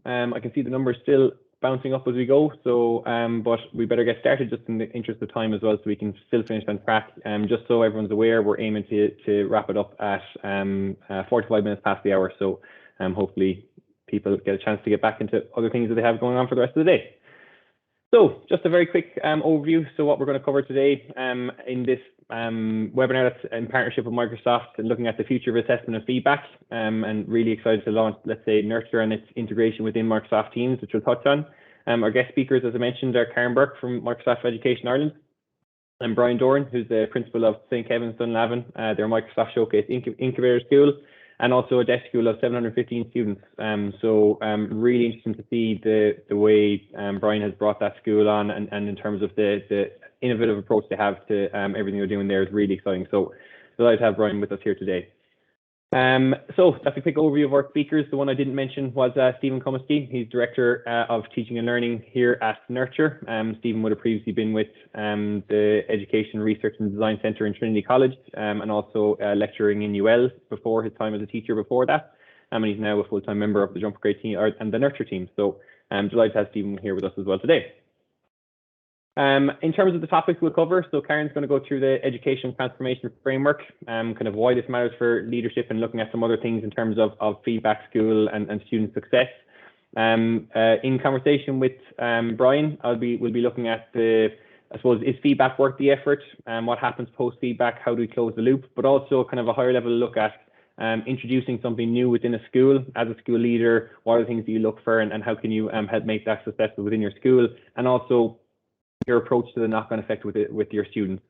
I can see the numbers still bouncing up as we go, so but we better get started just in the interest of time as well, so we can still finish on track. Just so everyone's aware, we're aiming to wrap it up at 45 minutes past the hour, so hopefully people get a chance to get back into other things that they have going on for the rest of the day. So just a very quick overview. So what we're going to cover today in this webinar that's in partnership with Microsoft and looking at the future of assessment and feedback, and really excited to launch, let's say, Nurture and its integration within Microsoft Teams, which we'll touch on. Our guest speakers, as I mentioned, are Karen Burke from Microsoft Education Ireland and Brian Doran, who's the principal of St. Kevin's Dunlavin, their Microsoft Showcase Incubator School, and also a desk school of 715 students. Really interesting to see the way Brian has brought that school on, and in terms of the innovative approach they have to everything they're doing there is really exciting. So delighted to have Brian with us here today. So that's a quick overview of our speakers. The one I didn't mention was Stephen Comiskey. He's Director of Teaching and Learning here at Nurture. Stephen would have previously been with the Education Research and Design Centre in Trinity College, and also lecturing in UL before his time as a teacher before that. And he's now a full-time member of the jumpAgrades team and the Nurture team. So I'm delighted to have Stephen here with us as well today. In terms of the topics we'll cover, so Karen's going to go through the education transformation framework, kind of why this matters for leadership, and looking at some other things in terms of feedback, school, and student success. In conversation with Brian, we'll be looking at I suppose, is feedback worth the effort? What happens post-feedback? How do we close the loop? But also kind of a higher level look at introducing something new within a school. As a school leader, what are the things that you look for, and how can you help make that successful within your school? And also your approach to the knock-on effect with your students.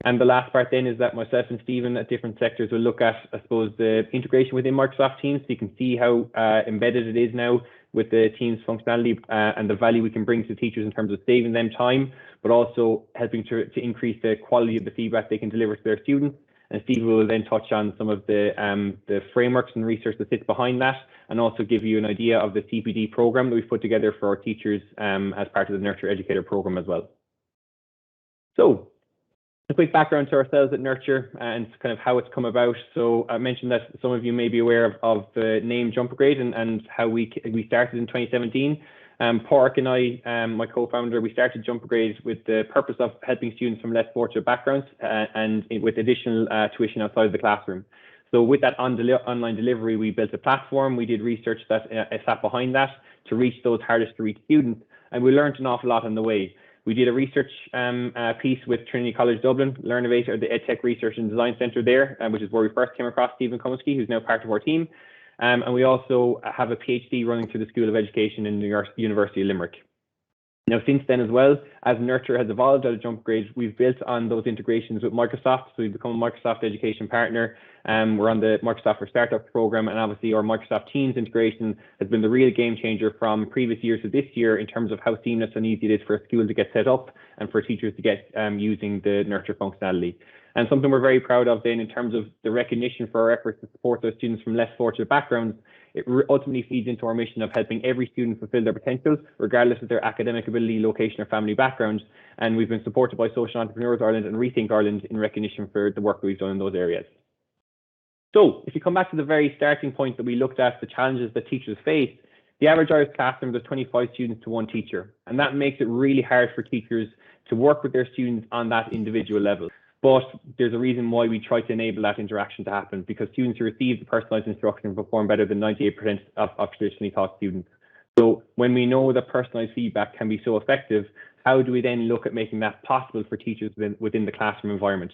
And the last part then is that myself and Stephen at different sectors will look at, I suppose, the integration within Microsoft Teams, so you can see how embedded it is now with the Teams functionality, and the value we can bring to teachers in terms of saving them time, but also helping to increase the quality of the feedback they can deliver to their students. And Stephen will then touch on some of the frameworks and research that sits behind that, and also give you an idea of the CPD program that we've put together for our teachers as part of the Nurture Educator program as well. So a quick background to ourselves at Nurture and kind of how it's come about. So I mentioned that some of you may be aware of the name jumpAgrades and how we started in 2017. Park and I, my co-founder, we started jumpAgrades with the purpose of helping students from less fortunate backgrounds and with additional tuition outside the classroom. So with that online delivery, we built a platform. We did research that sat behind that to reach those hardest to reach students, and we learned an awful lot on the way. We did a research piece with Trinity College Dublin, Incubator, the EdTech Research and Design Centre there, which is where we first came across Stephen Comiskey, who's now part of our team. And we also have a PhD running through the School of Education in the University of Limerick. Now, since then as well, as Nurture has evolved out of jumpAgrades, we've built on those integrations with Microsoft. So we've become a Microsoft Education partner. We're on the Microsoft for Startups program, and obviously our Microsoft Teams integration has been the real game changer from previous years to this year in terms of how seamless and easy it is for a school to get set up and for teachers to get using the Nurture functionality. And something we're very proud of then in terms of the recognition for our efforts to support those students from less fortunate backgrounds, it ultimately feeds into our mission of helping every student fulfill their potential, regardless of their academic ability, location, or family background. And we've been supported by Social Entrepreneurs Ireland and Rethink Ireland in recognition for the work we've done in those areas. So if you come back to the very starting point that we looked at, the challenges that teachers face, the average Irish classroom, there's 25 students to one teacher. And that makes it really hard for teachers to work with their students on that individual level. But there's a reason why we try to enable that interaction to happen, because students who receive the personalised instruction perform better than 98% of traditionally taught students. So when we know that personalised feedback can be so effective, how do we then look at making that possible for teachers within the classroom environment?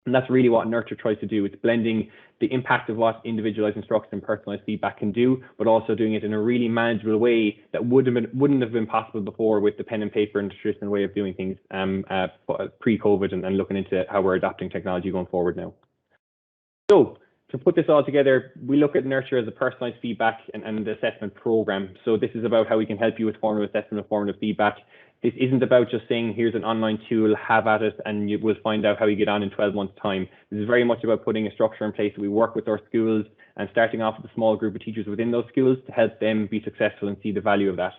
And that's really what Nurture tries to do. It's blending the impact of what individualized instruction and personalized feedback can do, but also doing it in a really manageable way that wouldn't have been possible before with the pen and paper and the traditional way of doing things pre-COVID, and looking into how we're adopting technology going forward now. So to put this all together, we look at Nurture as a personalized feedback and assessment program. So this is about how we can help you with formative assessment and formative feedback. This isn't about just saying, here's an online tool, have at it, and you will find out how you get on in 12 months' time. This is very much about putting a structure in place that we work with our schools and starting off with a small group of teachers within those schools to help them be successful and see the value of that.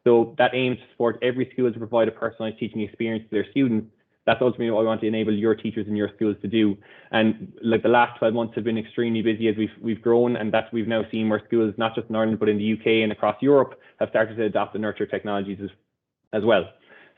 So that aims to support every school to provide a personalized teaching experience to their students, that's ultimately what I want to enable your teachers in your schools to do. And like the last 12 months have been extremely busy as we've grown, and that we've now seen where schools, not just in Ireland, but in the UK and across Europe, have started to adopt the nurture technologies as well.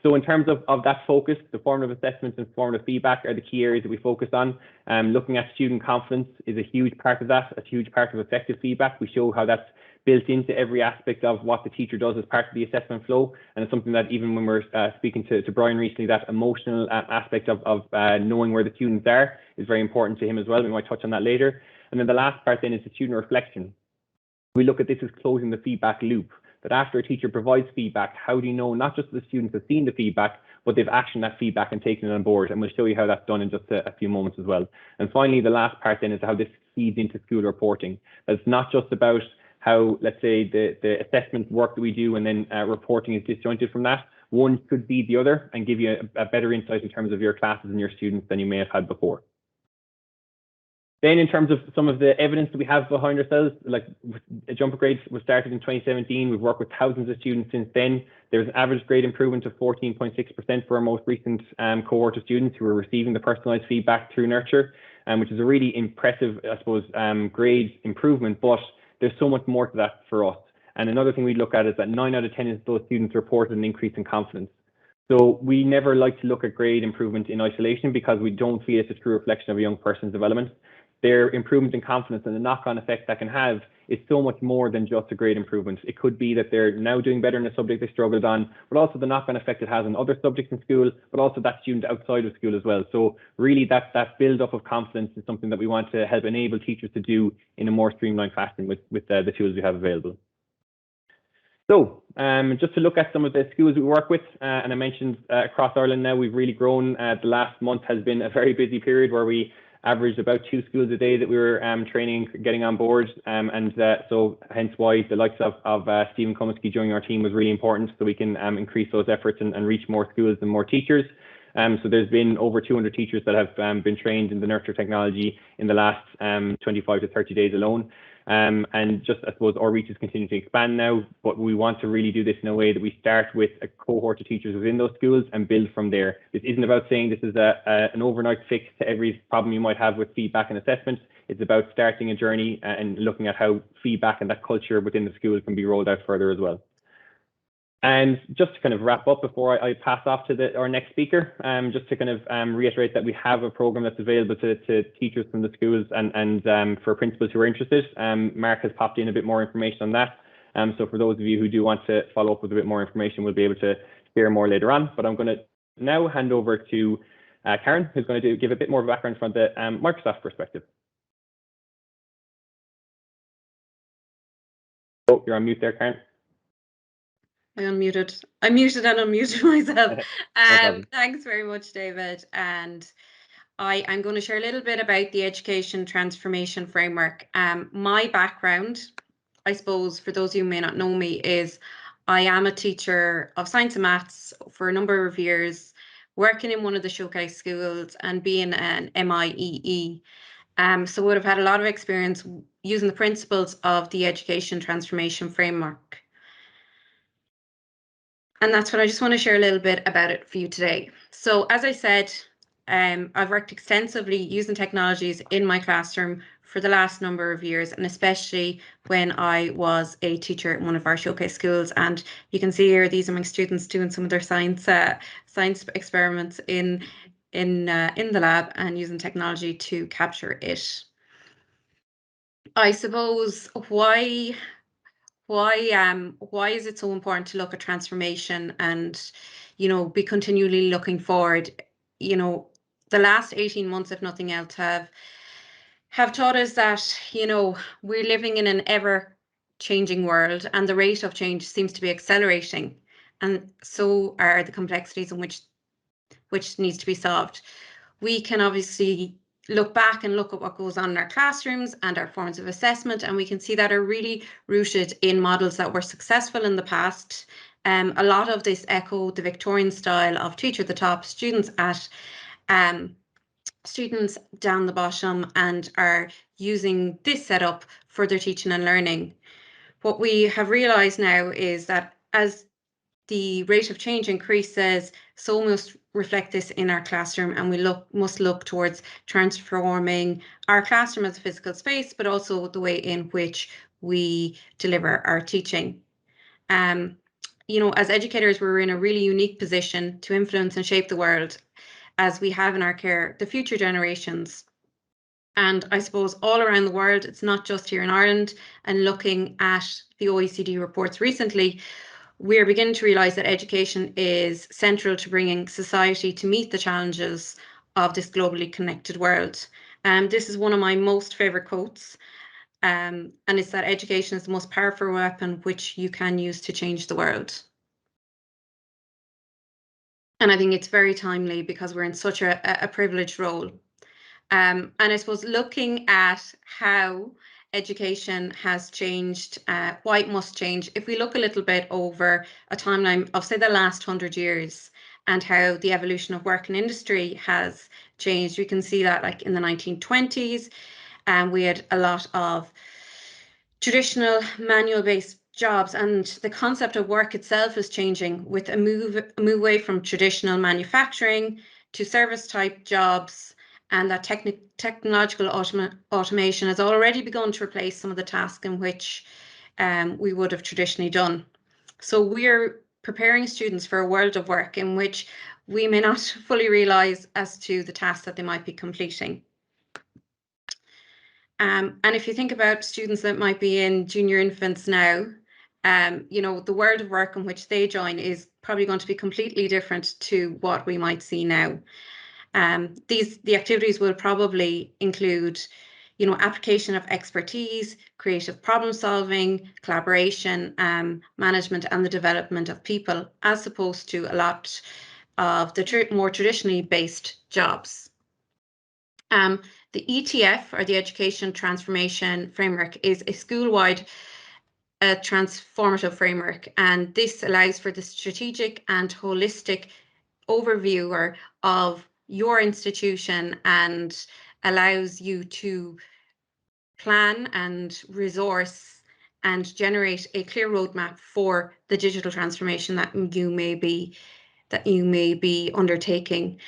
So in terms of that focus, the formative assessments and formative feedback are the key areas that we focus on. Looking at student confidence is a huge part of that, a huge part of effective feedback. We show how that's built into every aspect of what the teacher does as part of the assessment flow. And it's something that even when we're speaking to Brian recently, that emotional aspect of knowing where the students are is very important to him as well. We might touch on that later. And then the last part then is the student reflection. We look at this as closing the feedback loop. That after a teacher provides feedback, how do you know not just the students have seen the feedback, but they've actioned that feedback and taken it on board? And we'll show you how that's done in just a few moments as well. And finally, the last part then is how this feeds into school reporting. It's not just about how, let's say, the assessment work that we do and then reporting is disjointed from that. One could be the other and give you a better insight in terms of your classes and your students than you may have had before. Then in terms of some of the evidence that we have behind ourselves, like jumpAgrades was started in 2017. We've worked with thousands of students since then. There's an average grade improvement of 14.6% for our most recent cohort of students who are receiving the personalised feedback through Nurture, which is a really impressive, I suppose, grade improvement, but there's so much more to that for us. And another thing we look at is that 9 out of 10 of those students reported an increase in confidence. So we never like to look at grade improvement in isolation because we don't feel it's a true reflection of a young person's development. Their improvement in confidence and the knock-on effect that can have is so much more than just a grade improvement. It could be that they're now doing better in a subject they struggled on, but also the knock-on effect it has on other subjects in school, but also that student outside of school as well. So really that build-up of confidence is something that we want to help enable teachers to do in a more streamlined fashion with the tools we have available. So just to look at some of the schools we work with, and I mentioned across Ireland now, we've really grown. The last month has been a very busy period where we averaged about 2 schools a day that we were training, getting on board. So hence why the likes of Stephen Comiskey joining our team was really important, so we can increase those efforts and reach more schools and more teachers. So there's been over 200 teachers that have been trained in the Nurture technology in the last 25 to 30 days alone. And just, I suppose, our reach is continuing to expand now, but we want to really do this in a way that we start with a cohort of teachers within those schools and build from there. This isn't about saying this is an overnight fix to every problem you might have with feedback and assessment. It's about starting a journey and looking at how feedback and that culture within the school can be rolled out further as well. And just to kind of wrap up before I pass off to our next speaker, just to kind of reiterate that we have a program that's available to teachers from the schools and for principals who are interested. Mark has popped in a bit more information on that. So for those of you who do want to follow up with a bit more information, we'll be able to share more later on. But I'm going to now hand over to Karen, who's going to give a bit more of a background from the Microsoft perspective. Oh, you're on mute there, Karen. I unmuted. I muted and unmuted myself. Thanks very much, David. And I'm going to share a little bit about the Education Transformation Framework. My background, I suppose, for those of you who may not know me, is I am a teacher of science and maths for a number of years, working in one of the showcase schools and being an MIEE. So would have had a lot of experience using the principles of the Education Transformation Framework. And that's what I just want to share a little bit about it for you today. So as I said, I've worked extensively using technologies in my classroom for the last number of years, and especially when I was a teacher at one of our showcase schools. And you can see here, these are my students doing some of their science experiments in the lab and using technology to capture it. I suppose why is it so important to look at transformation and, be continually looking forward? The last 18 months, if nothing else, have taught us that, we're living in an ever changing world, and the rate of change seems to be accelerating, and so are the complexities in which needs to be solved. We can obviously look back and look at what goes on in our classrooms and our forms of assessment, and we can see that are really rooted in models that were successful in the past. A lot of this echo the Victorian style of teacher at the top, students down the bottom, and are using this setup for their teaching and learning. What we have realised now is that as the rate of change increases, so reflect this in our classroom, and we must look towards transforming our classroom as a physical space, but also the way in which we deliver our teaching. You know, as educators, we're in a really unique position to influence and shape the world, as we have in our care the future generations. And I suppose all around the world, it's not just here in Ireland. And looking at the OECD reports recently, we're beginning to realise that education is central to bringing society to meet the challenges of this globally connected world. This is one of my most favourite quotes, and it's that education is the most powerful weapon which you can use to change the world. And I think it's very timely because we're in such a privileged role. And I suppose looking at how education has changed, why it must change, if we look a little bit over a timeline of, say, the last 100 years and how the evolution of work and industry has changed, we can see that, like, in the 1920s, we had a lot of traditional manual-based jobs, and the concept of work itself is changing with a move away from traditional manufacturing to service-type jobs. And that technological automation has already begun to replace some of the tasks in which we would have traditionally done. So we're preparing students for a world of work in which we may not fully realise as to the tasks that they might be completing. And if you think about students that might be in junior infants now, you know, the world of work in which they join is probably going to be completely different to what we might see now. The activities will probably include, you know, application of expertise, creative problem solving, collaboration, management, and the development of people, as opposed to a lot of the more traditionally based jobs. The ETF, or the Education Transformation Framework, is a school-wide transformative framework, and this allows for the strategic and holistic overview of your institution and allows you to plan and resource and generate a clear roadmap for the digital transformation that you may be undertaking.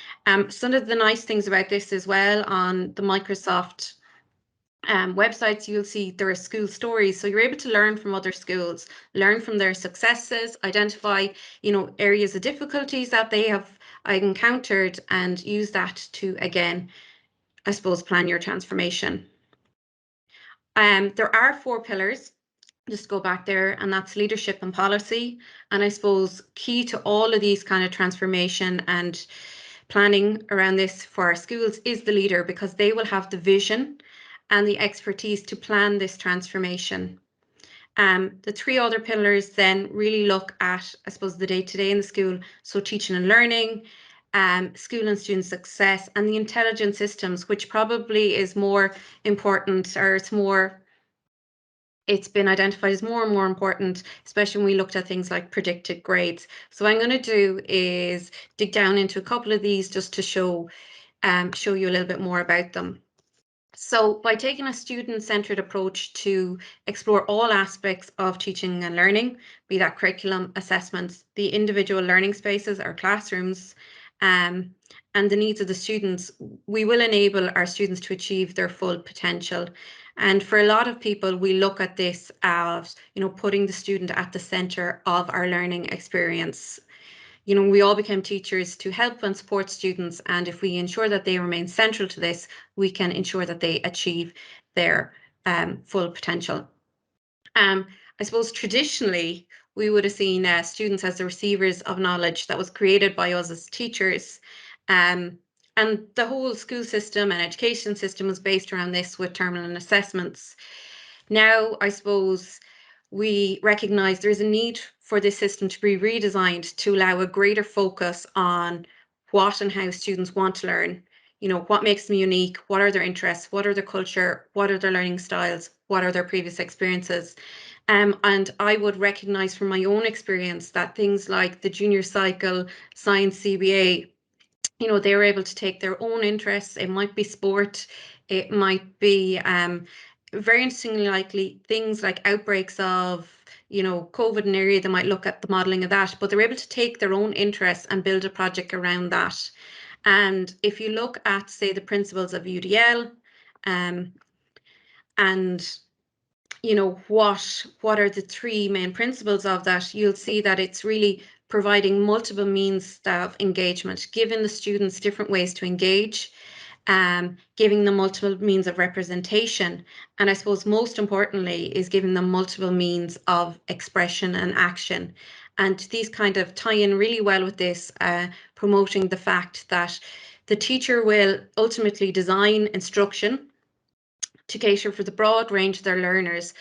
Some of the nice things about this as well, on the Microsoft websites, you'll see there are school stories, so you're able to learn from other schools, learn from their successes, identify, you know, areas of difficulties that they have encountered, and use that to, again, I suppose, plan your transformation. There are 4 pillars, just go back there, and that's leadership and policy. And I suppose key to all of these kind of transformation and planning around this for our schools is the leader, because they will have the vision and the expertise to plan this transformation. The 3 other pillars then really look at, I suppose, the day-to-day in the school, so teaching and learning, school and student success, and the intelligence systems, which probably is more important, or it's been identified as more and more important, especially when we looked at things like predicted grades. So what I'm going to do is dig down into a couple of these just to show you a little bit more about them. So by taking a student-centered approach to explore all aspects of teaching and learning, be that curriculum, assessments, the individual learning spaces, our classrooms, and the needs of the students, we will enable our students to achieve their full potential. And for a lot of people, we look at this as, you know, putting the student at the centre of our learning experience. You know, we all become teachers to help and support students, and if we ensure that they remain central to this, we can ensure that they achieve their full potential. I suppose traditionally, we would have seen students as the receivers of knowledge that was created by us as teachers. And the whole school system and education system was based around this, with terminal and assessments. Now, I suppose we recognise there is a need for this system to be redesigned to allow a greater focus on what and how students want to learn. You know, what makes them unique, what are their interests, what are their culture, what are their learning styles, what are their previous experiences. And I would recognise from my own experience that things like the junior cycle, science CBA, you know, they were able to take their own interests. It might be sport, it might be very interestingly likely things like outbreaks of you know, COVID and area, they might look at the modelling of that, but they're able to take their own interests and build a project around that. And if you look at, say, the principles of UDL, and you know, what are the three main principles of that, you'll see that it's really providing multiple means of engagement, giving the students different ways to engage, giving them multiple means of representation, and I suppose most importantly is giving them multiple means of expression and action. And these kind of tie in really well with this, promoting the fact that the teacher will ultimately design instruction to cater for the broad range of their learners,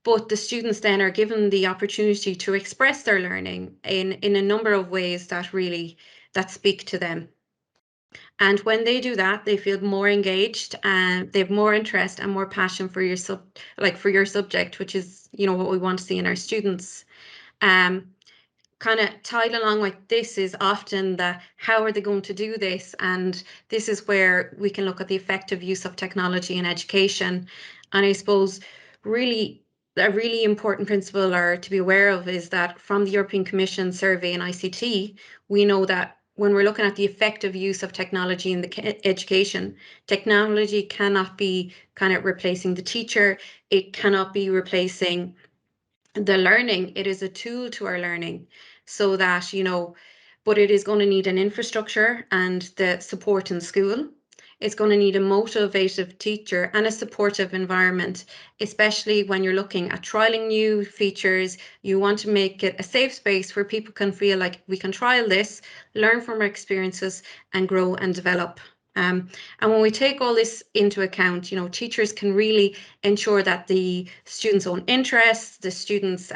but the students then are given the opportunity to express their learning in a number of ways that speak to them. And when they do that, they feel more engaged and they have more interest and more passion for your subject, which is, you know, what we want to see in our students. Kind of tied along with this is often how are they going to do this? And this is where we can look at the effective use of technology in education. And I suppose really a really important principle or to be aware of is that from the European Commission survey in ICT, we know that when we're looking at the effective use of technology in the education, technology cannot be kind of replacing the teacher. It cannot be replacing the learning. It is a tool to our learning, so that, you know, but it is going to need an infrastructure and the support in school. It's going to need a motivated teacher and a supportive environment, especially when you're looking at trialing new features. You want to make it a safe space where people can feel like we can trial this, learn from our experiences and grow and develop. And when we take all this into account, you know, teachers can really ensure that the students' own interests, the students'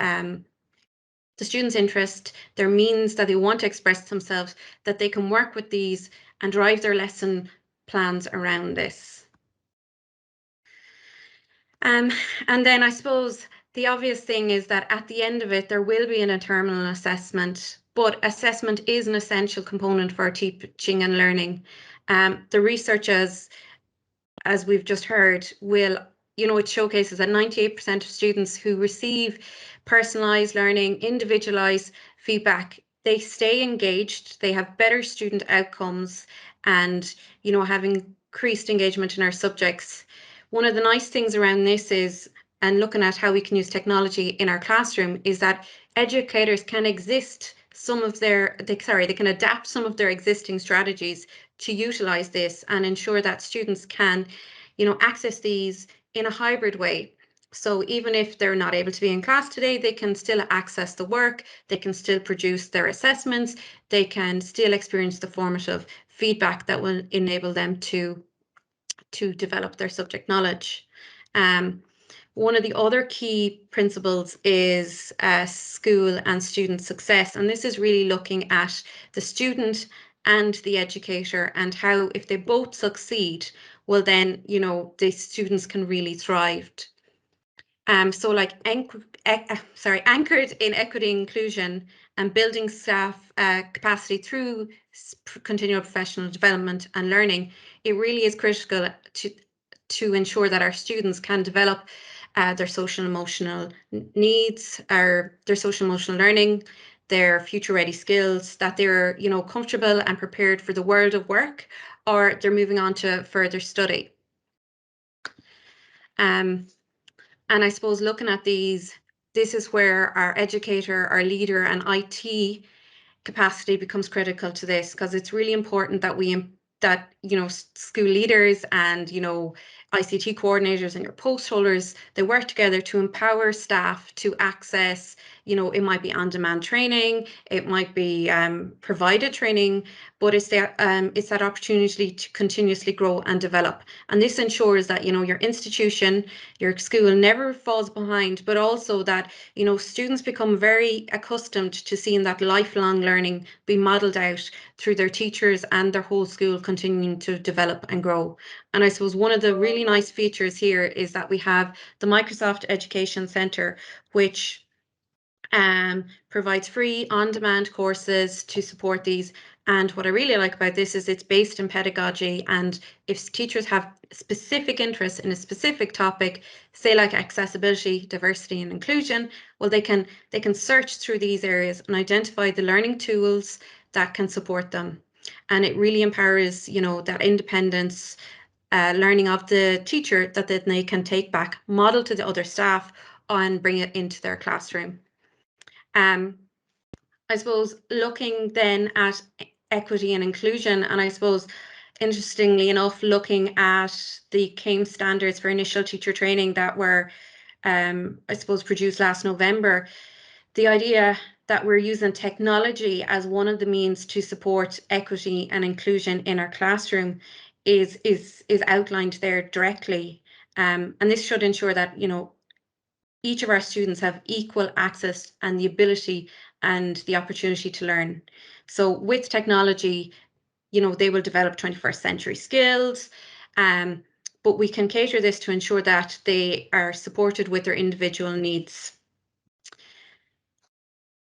interest, their means that they want to express themselves, that they can work with these and drive their lesson plans around this. And then I suppose the obvious thing is that at the end of it, there will be an terminal assessment, but assessment is an essential component for our teaching and learning. The research, as we've just heard, will, you know, it showcases that 98% of students who receive personalised learning, individualised feedback, they stay engaged, they have better student outcomes and, you know, have increased engagement in our subjects. One of the nice things around this is, and looking at how we can use technology in our classroom, is that educators can they can adapt some of their existing strategies to utilize this and ensure that students can, you know, access these in a hybrid way. So even if they're not able to be in class today, they can still access the work, they can still produce their assessments, they can still experience the formative feedback that will enable them to develop their subject knowledge. One of the other key principles is school and student success. And this is really looking at the student and the educator and how, if they both succeed, well then, you know, the students can really thrive. So like anchored in equity and inclusion and building staff capacity through continual professional development and learning, it really is critical to ensure that our students can develop their social emotional needs, or their social emotional learning, their future ready skills, that they're, you know, comfortable and prepared for the world of work, or they're moving on to further study. And I suppose looking at these, this is where our educator, our leader and IT capacity becomes critical to this, because it's really important that you know, school leaders and, you know, ICT coordinators and your post holders, they work together to empower staff to access, you know, it might be on-demand training, it might be provided training, but it's that opportunity to continuously grow and develop. And this ensures that, you know, your institution, your school never falls behind, but also that, you know, students become very accustomed to seeing that lifelong learning be modelled out through their teachers and their whole school continuing to develop and grow. And I suppose one of the really nice features here is that we have the Microsoft Education Centre, which provides free on-demand courses to support these. And what I really like about this is it's based in pedagogy, and if teachers have specific interest in a specific topic, say like accessibility, diversity and inclusion, well, they can search through these areas and identify the learning tools that can support them. And it really empowers, you know, that independence learning of the teacher that then they can take back, model to the other staff, and bring it into their classroom. I suppose looking then at equity and inclusion, and I suppose interestingly enough, looking at the CAME standards for initial teacher training that were, I suppose, produced last November, the idea that we're using technology as one of the means to support equity and inclusion in our classroom is outlined there directly. And this should ensure that, you know, each of our students have equal access and the ability and the opportunity to learn. So with technology, you know, they will develop 21st century skills, but we can cater this to ensure that they are supported with their individual needs.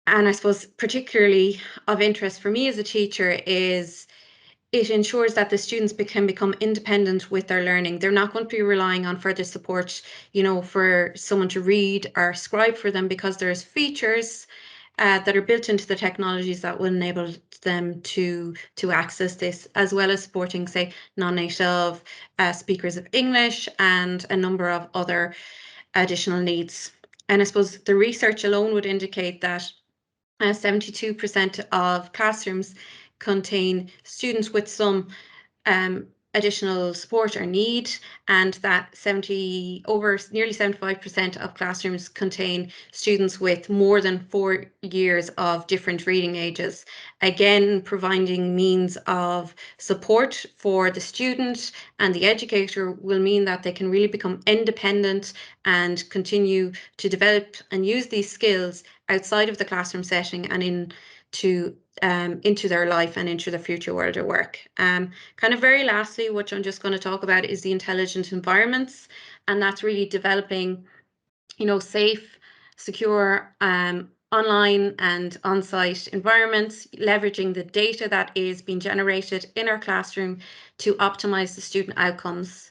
And I suppose particularly of interest for me as a teacher is it ensures that the students can become independent with their learning. They're not going to be relying on further support, you know, for someone to read or scribe for them, because there's features that are built into the technologies that will enable them to access this, as well as supporting, say, non-native speakers of English and a number of other additional needs. And I suppose the research alone would indicate that 72% of classrooms contain students with some additional support or need, and that nearly 75% of classrooms contain students with more than 4 years of different reading ages. Again, providing means of support for the student and the educator will mean that they can really become independent and continue to develop and use these skills outside of the classroom setting and into their life and into the future world of work. Kind of very lastly, which I'm just going to talk about, is the intelligent environments, and that's really developing, you know, safe, secure, online and on-site environments, leveraging the data that is being generated in our classroom to optimize the student outcomes.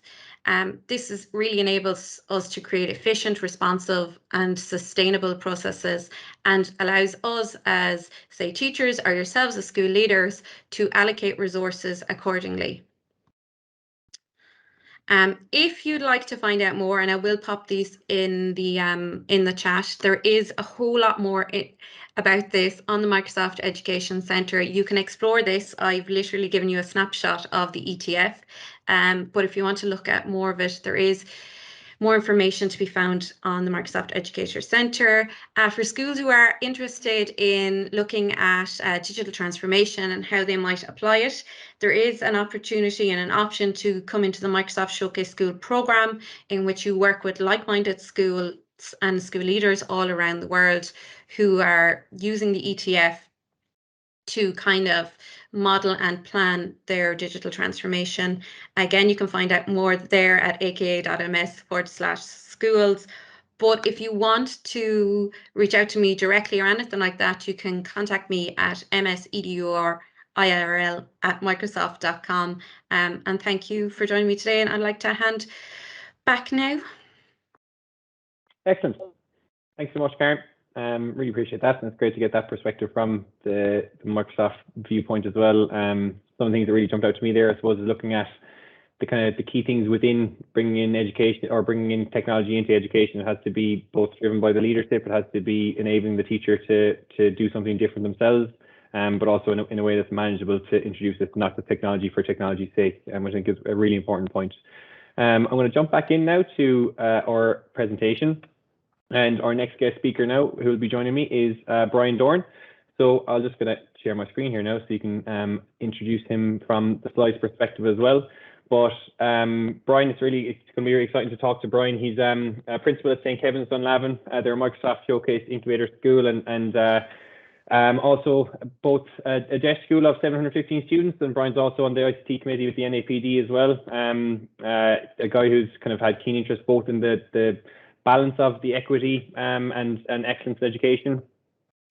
This really enables us to create efficient, responsive and sustainable processes, and allows us as, say, teachers or yourselves as school leaders to allocate resources accordingly. If you'd like to find out more, and I will pop these in the chat, there is a whole lot more about this on the Microsoft Education Centre. You can explore this. I've literally given you a snapshot of the ETF, but if you want to look at more of it, there is more information to be found on the Microsoft Education Centre. For schools who are interested in looking at digital transformation and how they might apply it, there is an opportunity and an option to come into the Microsoft Showcase School programme, in which you work with like-minded schools and school leaders all around the world who are using the ETF to kind of model and plan their digital transformation. Again, you can find out more there at aka.ms/schools. But if you want to reach out to me directly or anything like that, you can contact me at mseduril@microsoft.com. And thank you for joining me today. And I'd like to hand back now. Excellent. Thanks so much, Karen. Really appreciate that, and it's great to get that perspective from the Microsoft viewpoint as well. Some of the things that really jumped out to me there, I suppose, is looking at the key things within bringing in education or bringing in technology into education. It has to be both driven by the leadership, it has to be enabling the teacher to do something different themselves, but also in a way that's manageable to introduce it, not the technology for technology's sake, which I think is a really important point. I'm going to jump back in now to our presentation. And our next guest speaker now, who will be joining me, is Brian Doran. So I'll just going to share my screen here now so you can introduce him from the slides perspective as well. But Brian, it's going to be really exciting to talk to Brian. He's a principal at St. Kevin's, Dunlavin. They're a Microsoft Showcase Incubator school, and also both a desk school of 715 students, and Brian's also on the ICT committee with the NAPD as well. A guy who's kind of had keen interest both in the balance of the equity and excellence in education,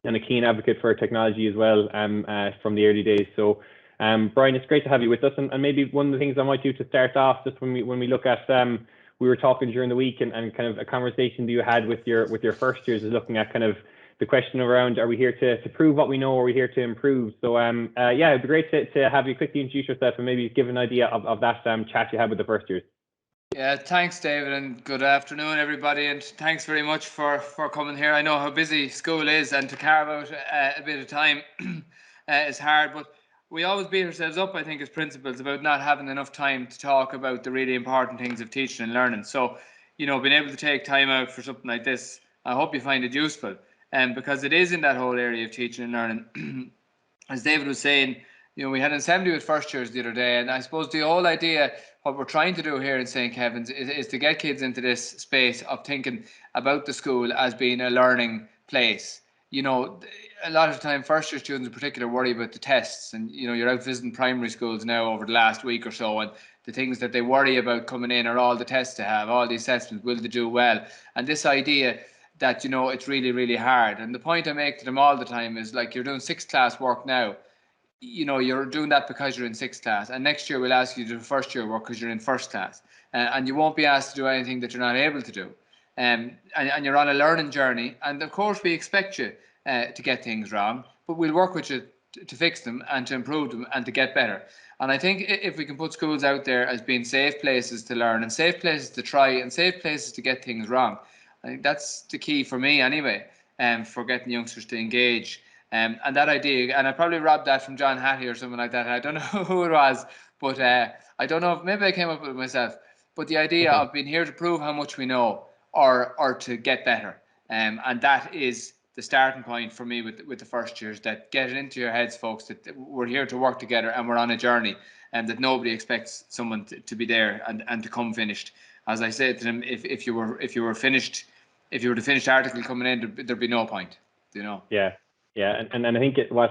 and a keen advocate for technology as well from the early days. So Brian, it's great to have you with us, and maybe one of the things I might do to start off, just when we look at we were talking during the week, and kind of a conversation that you had with your first years is looking at kind of the question around, are we here to prove what we know, or are we here to improve? So yeah, it'd be great to have you quickly introduce yourself and maybe give an idea of that chat you had with the first years. Yeah, thanks, David, and good afternoon, everybody, and thanks very much for coming here. I know how busy school is, and to carve out a bit of time is hard, but we always beat ourselves up, I think, as principals about not having enough time to talk about the really important things of teaching and learning. So, being able to take time out for something like this, I hope you find it useful, because it is in that whole area of teaching and learning. As David was saying, we had an assembly with first years the other day, and I suppose the whole idea, what we're trying to do here in St. Kevin's, is to get kids into this space of thinking about the school as being a learning place. A lot of the time, first year students in particular worry about the tests, and you're out visiting primary schools now over the last week or so, and the things that they worry about coming in are all the tests they have, all the assessments, will they do well, and this idea that it's really, really hard. And the point I make to them all the time is, like, you're doing 6th class work now. You're doing that because you're in 6th class, and next year we'll ask you to do first year work because you're in 1st class, and you won't be asked to do anything that you're not able to do, and you're on a learning journey, and of course we expect you to get things wrong, but we'll work with you to fix them and to improve them and to get better. And I think if we can put schools out there as being safe places to learn and safe places to try and safe places to get things wrong, I think that's the key for me anyway, for getting youngsters to engage. And that idea, and I probably robbed that from John Hattie or something like that. I don't know who it was, but I don't know if maybe I came up with it myself. But the idea of being here to prove how much we know, or to get better, and that is the starting point for me with the first years. That get it into your heads, folks, that we're here to work together and we're on a journey, and that nobody expects someone to be there and to come finished. As I said to them, if you were finished, if you were the finished article coming in, there'd be no point. Yeah, and I think it was,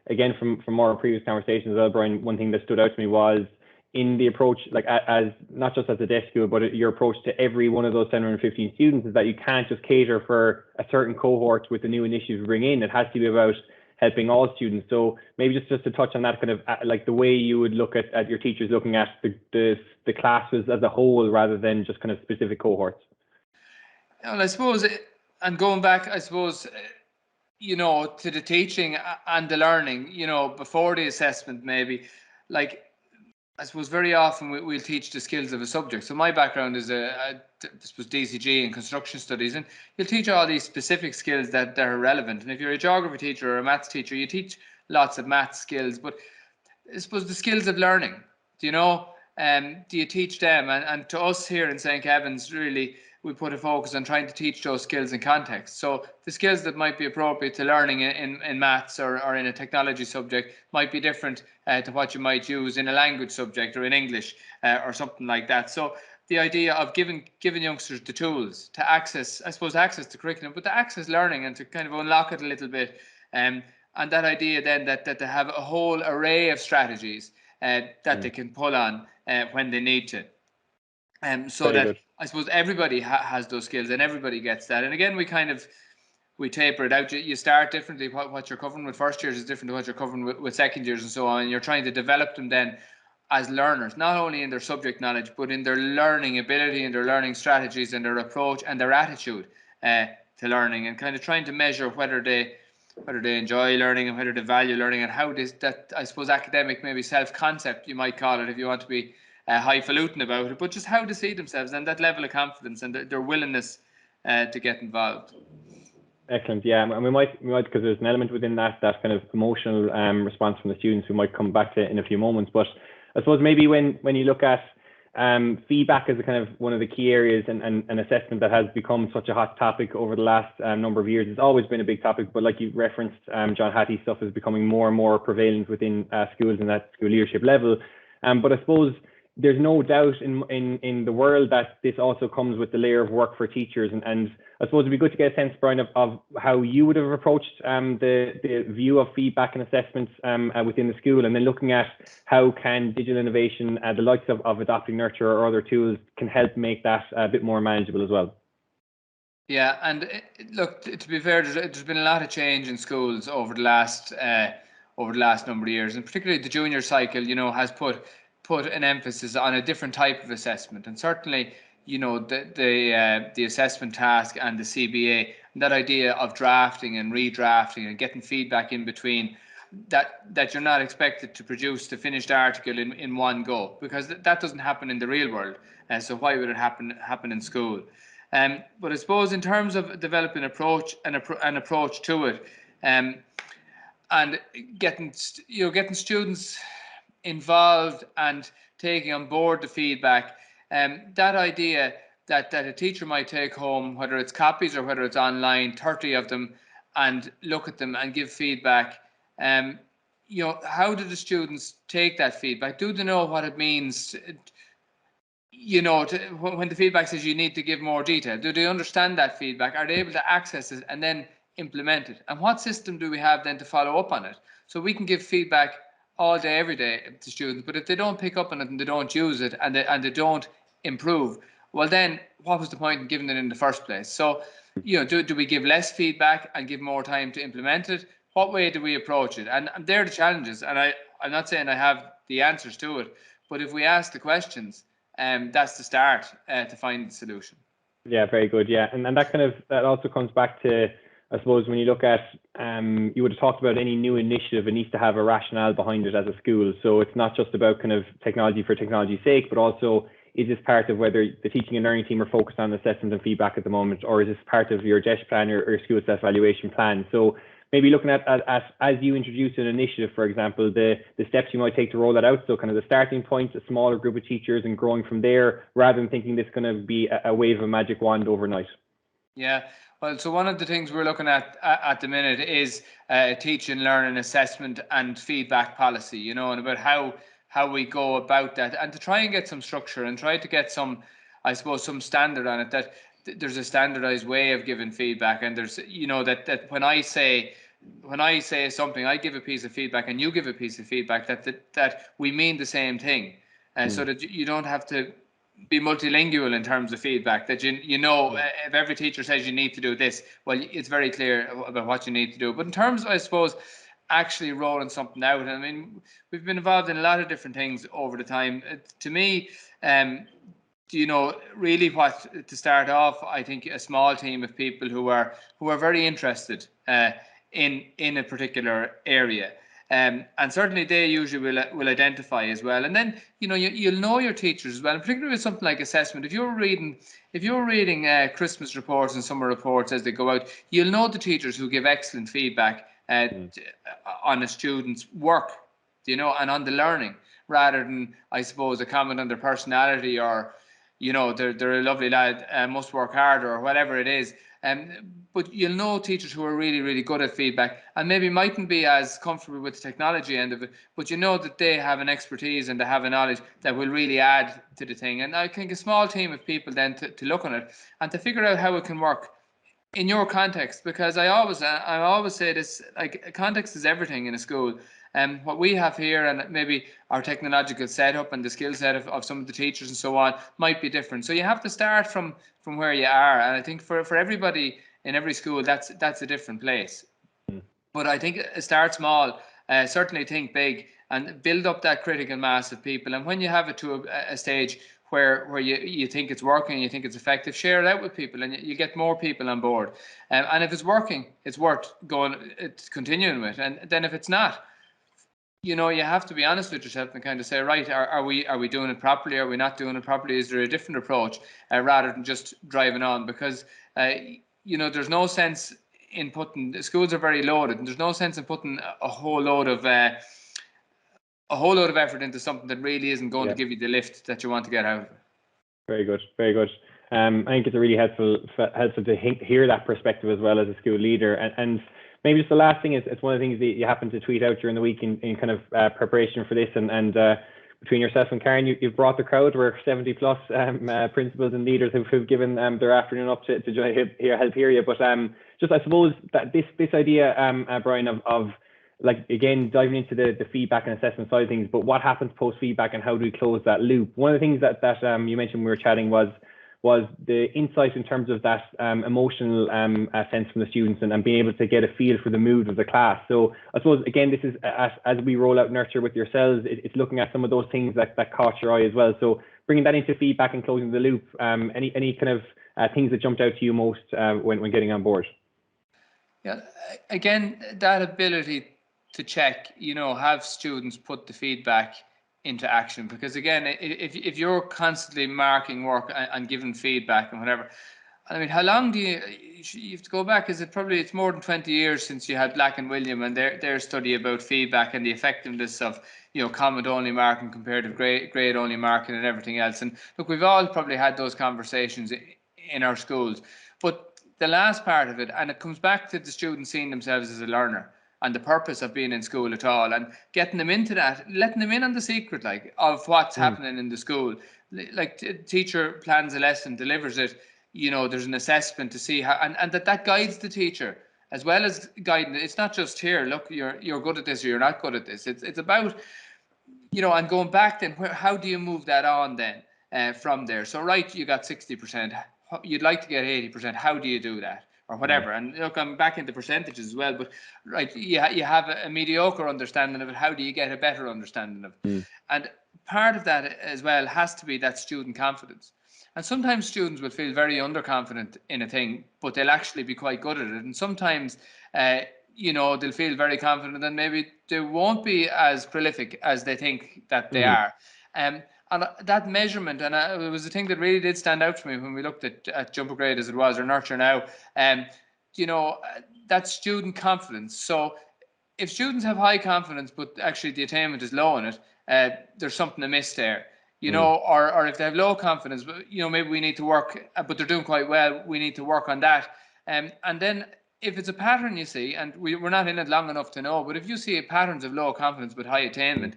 again, from our previous conversations as well, Brian, one thing that stood out to me was in the approach, like as not just as a desk school, but your approach to every one of those 715 students, is that you can't just cater for a certain cohort with the new initiatives we bring in. It has to be about helping all students. So maybe just to touch on that, kind of like the way you would look at your teachers looking at the classes as a whole rather than just kind of specific cohorts. Well, I suppose, and going back, I suppose, to the teaching and the learning, before the assessment, maybe, like, I suppose very often we'll teach the skills of a subject. So my background is I suppose DCG and construction studies, and you'll teach all these specific skills that are relevant. And if you're a geography teacher or a maths teacher, you teach lots of maths skills, but I suppose the skills of learning, do you teach them? And to us here in St. Kevin's, really, we put a focus on trying to teach those skills in context. So the skills that might be appropriate to learning in maths or in a technology subject might be different to what you might use in a language subject or in English or something like that. So the idea of giving youngsters the tools to access the curriculum, but to access learning and to kind of unlock it a little bit. And that idea then that they have a whole array of strategies that they can pull on when they need to. So Very that good. I suppose everybody has those skills and everybody gets that. And again, we taper it out. You start differently. What you're covering with first years is different to what you're covering with second years and so on. And you're trying to develop them then as learners, not only in their subject knowledge, but in their learning ability and their learning strategies and their approach and their attitude to learning, and kind of trying to measure whether they enjoy learning and whether they value learning, and how that I suppose academic, maybe self-concept you might call it if you want to be highfalutin about it, but just how to see themselves and that level of confidence and their willingness to get involved. Excellent. Yeah, and we might because there's an element within that kind of emotional response from the students we might come back to in a few moments. But I suppose maybe when you look at feedback as a kind of one of the key areas and an assessment that has become such a hot topic over the last number of years, it's always been a big topic. But like you referenced, John Hattie stuff is becoming more and more prevalent within schools and at school leadership level. But I suppose there's no doubt in the world that this also comes with the layer of work for teachers, and I suppose it'd be good to get a sense, Brian, of how you would have approached the view of feedback and assessments within the school, and then looking at how can digital innovation, the likes of Adopting Nurture or other tools, can help make that a bit more manageable as well. Yeah, and look, to be fair, there's been a lot of change in schools over the last number of years, and particularly the junior cycle, has put an emphasis on a different type of assessment, and certainly, the assessment task and the CBA, that idea of drafting and redrafting and getting feedback in between, that you're not expected to produce the finished article in one go, because that doesn't happen in the real world, and so why would it happen in school? But I suppose in terms of developing an approach to it, and getting students involved and taking on board the feedback, that idea that a teacher might take home, whether it's copies or whether it's online, 30 of them, and look at them and give feedback. How do the students take that feedback? Do they know what it means? When the feedback says you need to give more detail, do they understand that feedback? Are they able to access it and then implement it? And what system do we have then to follow up on it? So we can give feedback all day, every day to students, but if they don't pick up on it and they don't use it and they don't improve, well then what was the point in giving it in the first place? So, do we give less feedback and give more time to implement it? What way do we approach it? And they're the challenges. And I'm not saying I have the answers to it, but if we ask the questions, that's the start to find the solution. Yeah, very good. Yeah, and that also comes back to, I suppose, when you look at, you would have talked about any new initiative, it needs to have a rationale behind it as a school. So it's not just about kind of technology for technology's sake, but also, is this part of whether the teaching and learning team are focused on assessment and feedback at the moment, or is this part of your DESH plan or school self-evaluation plan? So maybe looking at as you introduce an initiative, for example, the steps you might take to roll that out. So kind of the starting point, a smaller group of teachers, and growing from there, rather than thinking this is going to be a wave of a magic wand overnight. Yeah, well, so one of the things we're looking at the minute is teaching, learning, assessment and feedback policy, and about how we go about that, and to try and get some structure and try to get some, I suppose, some standard on it, that there's a standardized way of giving feedback, and there's, that when I say something, I give a piece of feedback and you give a piece of feedback, that we mean the same thing, so that you don't have to be multilingual in terms of feedback, that if every teacher says you need to do this, well, it's very clear about what you need to do. But in terms of, I suppose, actually rolling something out, I mean, we've been involved in a lot of different things over the time. To me, really what to start off, I think a small team of people who are very interested in a particular area. And certainly they usually will identify as well. And then, you'll know your teachers as well, and particularly with something like assessment. If you're reading Christmas reports and summer reports as they go out, you'll know the teachers who give excellent feedback on a student's work, and on the learning, rather than, I suppose, a comment on their personality, or, they're a lovely lad, must work harder, or whatever it is. But you'll know teachers who are really, really good at feedback, and maybe mightn't be as comfortable with the technology end of it, but that they have an expertise and they have a knowledge that will really add to the thing. And I think a small team of people then to look on it and to figure out how it can work in your context, because I always say this, like, context is everything in a school. And what we have here, and maybe our technological setup and the skill set of some of the teachers and so on, might be different. So you have to start from where you are. And I think for everybody in every school, that's a different place. But I think start small, certainly think big, and build up that critical mass of people. And when you have it to a stage where you think it's working, you think it's effective, share it out with people, and you get more people on board. And if it's working, it's worth continuing with. And then if it's not, you have to be honest with yourself and kind of say, right, are we doing it properly? Are we not doing it properly? Is there a different approach, rather than just driving on? Because there's no sense in putting, the schools are very loaded, and there's no sense in putting a whole load of effort into something that really isn't going to give you the lift that you want to get out of it. Very good, very good. I think it's a really helpful to hear that perspective as well as a school leader. And maybe just the last thing is, it's one of the things that you happen to tweet out during the week in kind of preparation for this, and between yourself and Karen, you've brought the crowd. We're 70 plus principals and leaders who've given their afternoon up to help hear you. But just, I suppose, that this idea, Brian, of like, again, diving into the feedback and assessment side of things, but what happens post feedback and how do we close that loop? One of the things that you mentioned when we were chatting was was the insight in terms of that emotional sense from the students and being able to get a feel for the mood of the class. So I suppose, again, this is as we roll out Nurture with yourselves, it's looking at some of those things that caught your eye as well. So bringing that into feedback and closing the loop, any kind of things that jumped out to you most when getting on board? Yeah, again, that ability to check, have students put the feedback into action, because again, if you're constantly marking work and giving feedback and whatever, I mean, how long do you have to go back? It's more than 20 years since you had Black and William and their study about feedback and the effectiveness of, comment only marking compared to grade only marking and everything else. And look, we've all probably had those conversations in our schools, but the last part of it, and it comes back to the students seeing themselves as a learner and the purpose of being in school at all, and getting them into that, letting them in on the secret, of what's happening in the school. Like, teacher plans a lesson, delivers it, there's an assessment to see how, and that guides the teacher as well as guiding. It's not just here, look, you're good at this or you're not good at this. It's about, and going back then, how do you move that on then from there? So, right, you got 60%, you'd like to get 80%. How do you do that? Or whatever. And look, I'm back into percentages as well, but right, you have a mediocre understanding of it. How do you get a better understanding of it? And part of that as well has to be that student confidence. And sometimes students will feel very underconfident in a thing, but they'll actually be quite good at it. And sometimes, they'll feel very confident and maybe they won't be as prolific as they think that they are. And that measurement, and it was the thing that really did stand out to me when we looked at jumpAgrades as it was, or Nurture now, that student confidence. So if students have high confidence, but actually the attainment is low in it, there's something amiss there, or if they have low confidence, but, maybe we need to work, but they're doing quite well, we need to work on that. And then if it's a pattern you see, and we're not in it long enough to know, but if you see patterns of low confidence but high attainment,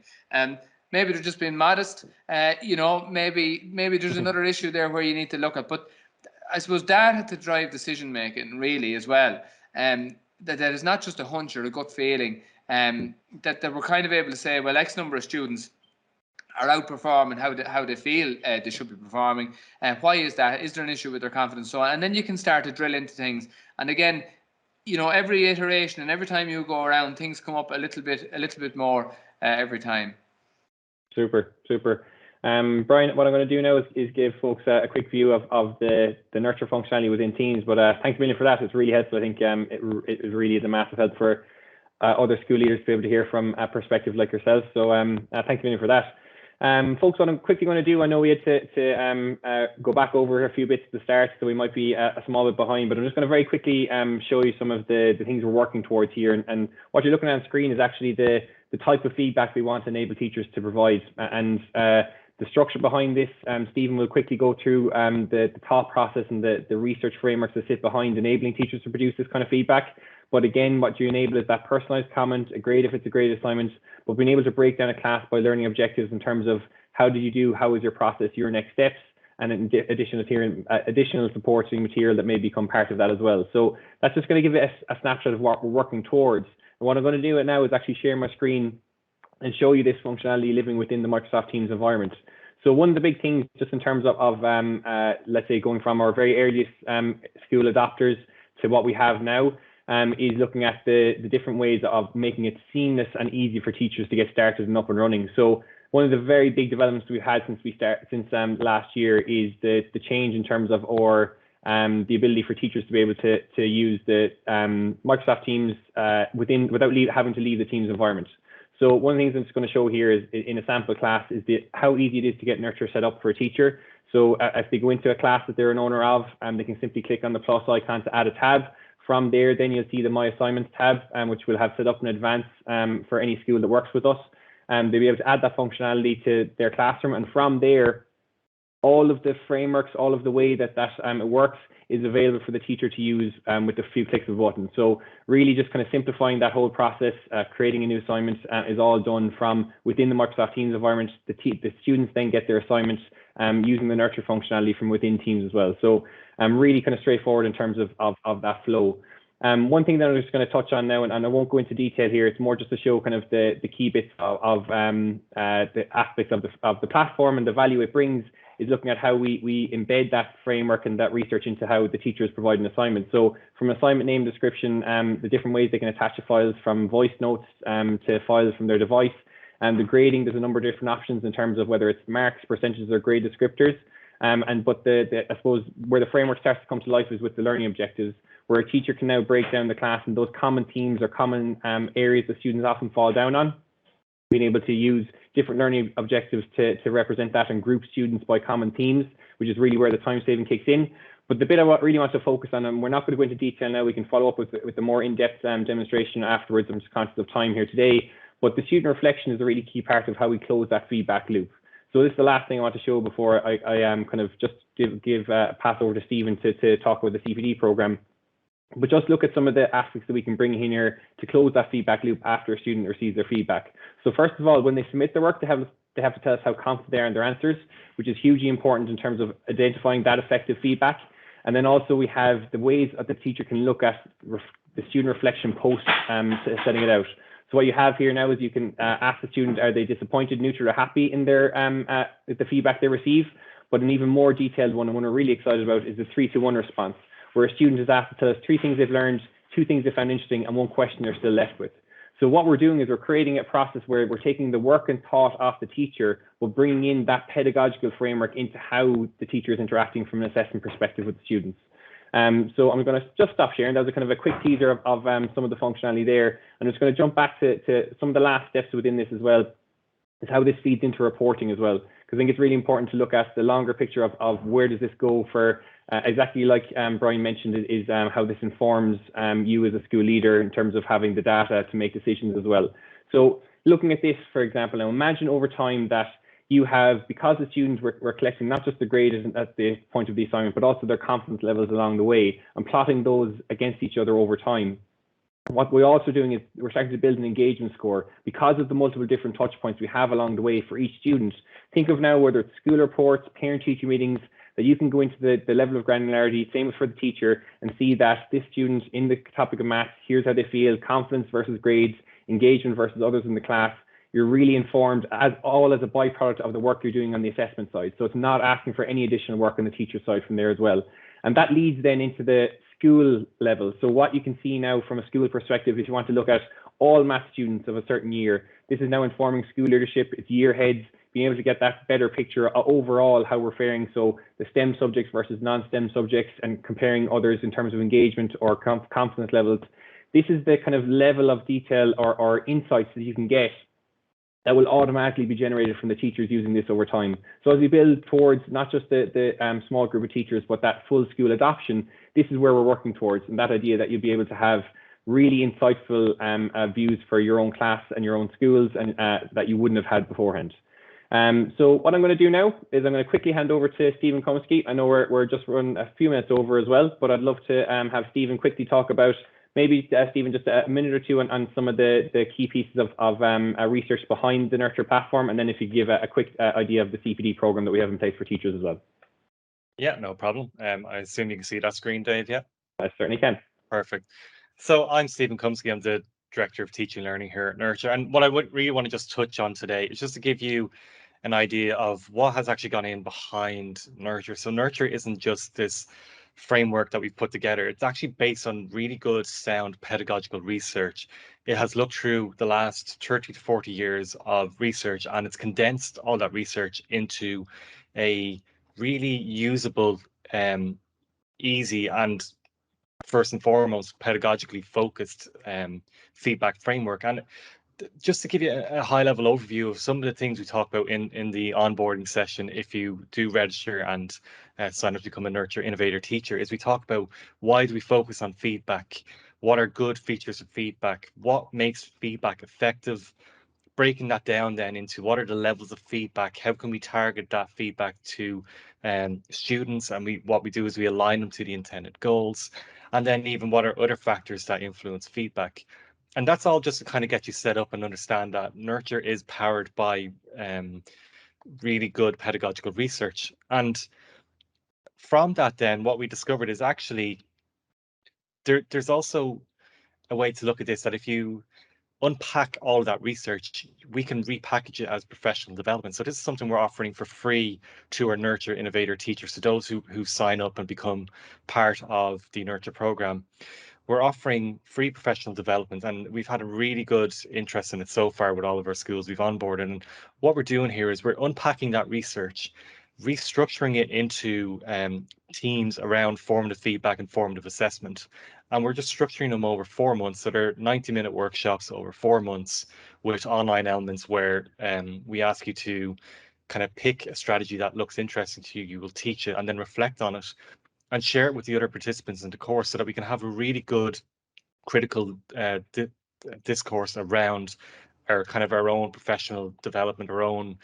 maybe they're just being modest, maybe there's another issue there where you need to look at. But I suppose data to drive decision making really as well. That is not just a hunch or a gut feeling. That we're kind of able to say, well, X number of students are outperforming how they feel they should be performing. Why is that? Is there an issue with their confidence? So on, and then you can start to drill into things. And again, every iteration and every time you go around, things come up a little bit more every time. Super. Brian, what I'm going to do now is give folks a quick view of the Nurture functionality within Teams. But thanks a million for that. It's really helpful. I think it really is a massive help for other school leaders to be able to hear from a perspective like yourself. So thanks a million for that. Folks, what I'm quickly going to do, I know we had to go back over a few bits at the start, so we might be a small bit behind, but I'm just going to very quickly show you some of the things we're working towards here. And what you're looking at on screen is actually the type of feedback we want to enable teachers to provide. And the structure behind this, Stephen will quickly go through the thought process and the research frameworks that sit behind enabling teachers to produce this kind of feedback. But again, what you enable is that personalized comment, a grade if it's a grade assignment, but being able to break down a class by learning objectives in terms of how did you do, how was your process, your next steps, and then additional supporting material that may become part of that as well. So that's just going to give it a snapshot of what we're working towards. And what I'm going to do now is actually share my screen and show you this functionality living within the Microsoft Teams environment. So one of the big things, just in terms of let's say going from our very earliest school adopters to what we have now, is looking at the different ways of making it seamless and easy for teachers to get started and up and running. So one of the very big developments we've had since last year is the change in terms of our the ability for teachers to be able to use the Microsoft Teams without having to leave the Teams environment. So one of the things I'm just going to show here is in a sample class is how easy it is to get Nurture set up for a teacher. So if they go into a class that they're an owner of, they can simply click on the plus icon to add a tab. From there, then you'll see the My Assignments tab, which we'll have set up in advance for any school that works with us. They'll be able to add that functionality to their classroom. And from there, all of the frameworks, all of the way that it works is available for the teacher to use with a few clicks of a button. So really just kind of simplifying that whole process, creating a new assignment is all done from within the Microsoft Teams environment. The students then get their assignments using the Nurture functionality from within Teams as well. So really kind of straightforward in terms of that flow. One thing that I'm just going to touch on now, and I won't go into detail here, it's more just to show kind of the key bits of the aspects of the platform and the value it brings, is looking at how we embed that framework and that research into how the teachers provide an assignment. So from assignment name description, the different ways they can attach the files from voice notes to files from their device. And the grading, there's a number of different options in terms of whether it's marks, percentages, or grade descriptors. But I suppose where the framework starts to come to life is with the learning objectives, where a teacher can now break down the class and those common themes or common areas that students often fall down on, being able to use different learning objectives to represent that and group students by common themes, which is really where the time saving kicks in. But the bit I really want to focus on, and we're not going to go into detail now, we can follow up with the more in-depth demonstration afterwards. I'm just conscious of time here today, but the student reflection is a really key part of how we close that feedback loop. So this is the last thing I want to show before I kind of just pass over to Stephen to talk about the CPD program. But just look at some of the aspects that we can bring in here to close that feedback loop after a student receives their feedback. So first of all, when they submit their work, they have to tell us how confident they are in their answers, which is hugely important in terms of identifying that effective feedback. And then also we have the ways that the teacher can look at the student reflection post setting it out. So what you have here now is you can ask the student, are they disappointed, neutral, or happy in their the feedback they receive? But an even more detailed one, and one we're really excited about, is the 3-to-1 response, where a student is asked to tell us 3 things they've learned, 2 things they found interesting, and 1 question they're still left with. So what we're doing is we're creating a process where we're taking the work and thought off the teacher, but bringing in that pedagogical framework into how the teacher is interacting from an assessment perspective with the students. So I'm going to just stop sharing. That was a kind of a quick teaser of some of the functionality there. I'm just going to jump back to some of the last steps within this as well, is how this feeds into reporting as well. Because I think it's really important to look at the longer picture of where does this go for, exactly like Brian mentioned, is how this informs you as a school leader in terms of having the data to make decisions as well. So looking at this, for example, now imagine over time that you have, because the students were collecting not just the grade at the point of the assignment, but also their confidence levels along the way and plotting those against each other over time. What we're also doing is we're starting to build an engagement score because of the multiple different touch points we have along the way for each student. Think of now whether it's school reports, parent-teacher meetings, that you can go into the level of granularity, same for the teacher, and see that this student in the topic of maths, here's how they feel, confidence versus grades, engagement versus others in the class. You're really informed as a byproduct of the work you're doing on the assessment side. So it's not asking for any additional work on the teacher side from there as well. And that leads then into the school level. So what you can see now from a school perspective, if you want to look at all math students of a certain year, this is now informing school leadership, it's year heads, being able to get that better picture overall how we're faring. So the STEM subjects versus non-STEM subjects and comparing others in terms of engagement or confidence levels. This is the kind of level of detail or insights that you can get that will automatically be generated from the teachers using this over time. So as we build towards not just the small group of teachers, but that full school adoption, this is where we're working towards, and that idea that you'll be able to have really insightful views for your own class and your own schools and that you wouldn't have had beforehand. So what I'm going to do now is I'm going to quickly hand over to Stephen Kumsky. I know we're just running a few minutes over as well, but I'd love to have Stephen quickly talk about maybe, Stephen, just a minute or two on some of the key pieces of research behind the Nurture platform, and then if you give a quick idea of the CPD program that we have in place for teachers as well. Yeah, no problem. I assume you can see that screen, Dave, yeah? I certainly can. Perfect. So I'm Stephen Kumsky. I'm the Director of Teaching and Learning here at Nurture. And what I would really want to just touch on today is just to give you an idea of what has actually gone in behind Nurture. So Nurture isn't just this framework that we've put together. It's actually based on really good, sound pedagogical research. It has looked through the last 30 to 40 years of research, and it's condensed all that research into a really usable, easy, and first and foremost pedagogically focused feedback framework. And just to give you a high level overview of some of the things we talk about in the onboarding session, if you do register and sign up to become a Nurture Innovator teacher, is we talk about why do we focus on feedback, what are good features of feedback, what makes feedback effective, breaking that down then into what are the levels of feedback, how can we target that feedback to students, and what we do is we align them to the intended goals, and then even what are other factors that influence feedback. And that's all just to kind of get you set up and understand that Nurture is powered by really good pedagogical research. And from that then, what we discovered is actually there's also a way to look at this, that if you unpack all of that research, we can repackage it as professional development. So this is something we're offering for free to our Nurture Innovator teachers. So those who sign up and become part of the Nurture program, we're offering free professional development, and we've had a really good interest in it so far with all of our schools we've onboarded. And what we're doing here is we're unpacking that research, restructuring it into teams around formative feedback and formative assessment. And we're just structuring them over 4 months. So they're 90-minute workshops over 4 months with online elements where we ask you to kind of pick a strategy that looks interesting to you. You will teach it and then reflect on it and share it with the other participants in the course so that we can have a really good critical discourse around our own professional development, our own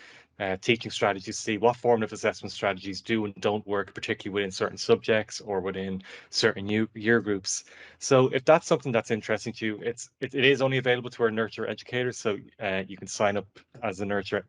teaching strategies, see what formative assessment strategies do and don't work, particularly within certain subjects or within certain year groups. So if that's something that's interesting to you, it is only available to our Nurture educators. So you can sign up as a Nurture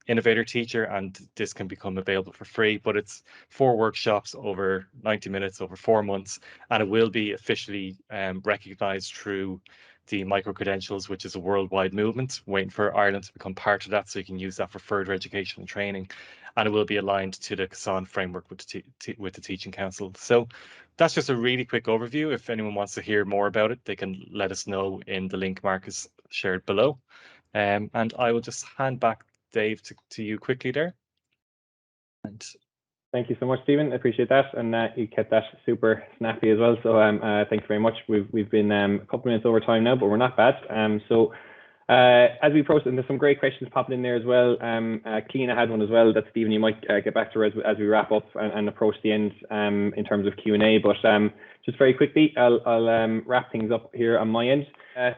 Innovator teacher, and this can become available for free. But it's 4 workshops over 90 minutes over 4 months, and it will be officially recognized through the micro-credentials, which is a worldwide movement, waiting for Ireland to become part of that, so you can use that for further education and training. And it will be aligned to the CASAN framework with the Teaching Council. So that's just a really quick overview. If anyone wants to hear more about it, they can let us know in the link Marcus shared below. And I will just hand back, Dave, to you quickly there. And thank you so much, Stephen. I appreciate that, and you kept that super snappy as well. So thank you very much. We've been a couple minutes over time now, but we're not bad. So as we process, and there's some great questions popping in there as well. Keena had one as well that Stephen, you might get back to as we wrap up and approach the end in terms of Q&A. But just very quickly, I'll wrap things up here on my end.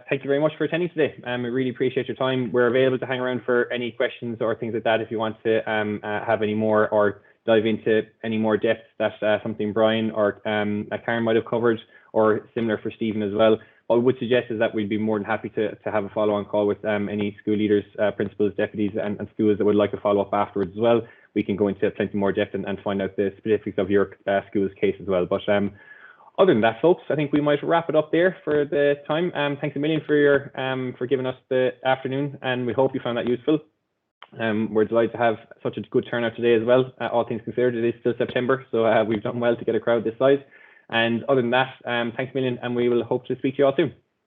Thank you very much for attending today. I really appreciate your time. We're available to hang around for any questions or things like that if you want to have any more or dive into any more depth that something Brian or Karen might have covered, or similar for Stephen as well. What I would suggest is that we'd be more than happy to have a follow-on call with any school leaders, principals, deputies, and schools that would like to follow up afterwards as well. We can go into plenty more depth and find out the specifics of your school's case as well. But other than that, folks, I think we might wrap it up there for the time. Thanks a million for giving us the afternoon, and we hope you found that useful. We're delighted to have such a good turnout today as well. All things considered, it is still September, so we've done well to get a crowd this size. And other than that, thanks a million, and we will hope to speak to you all soon.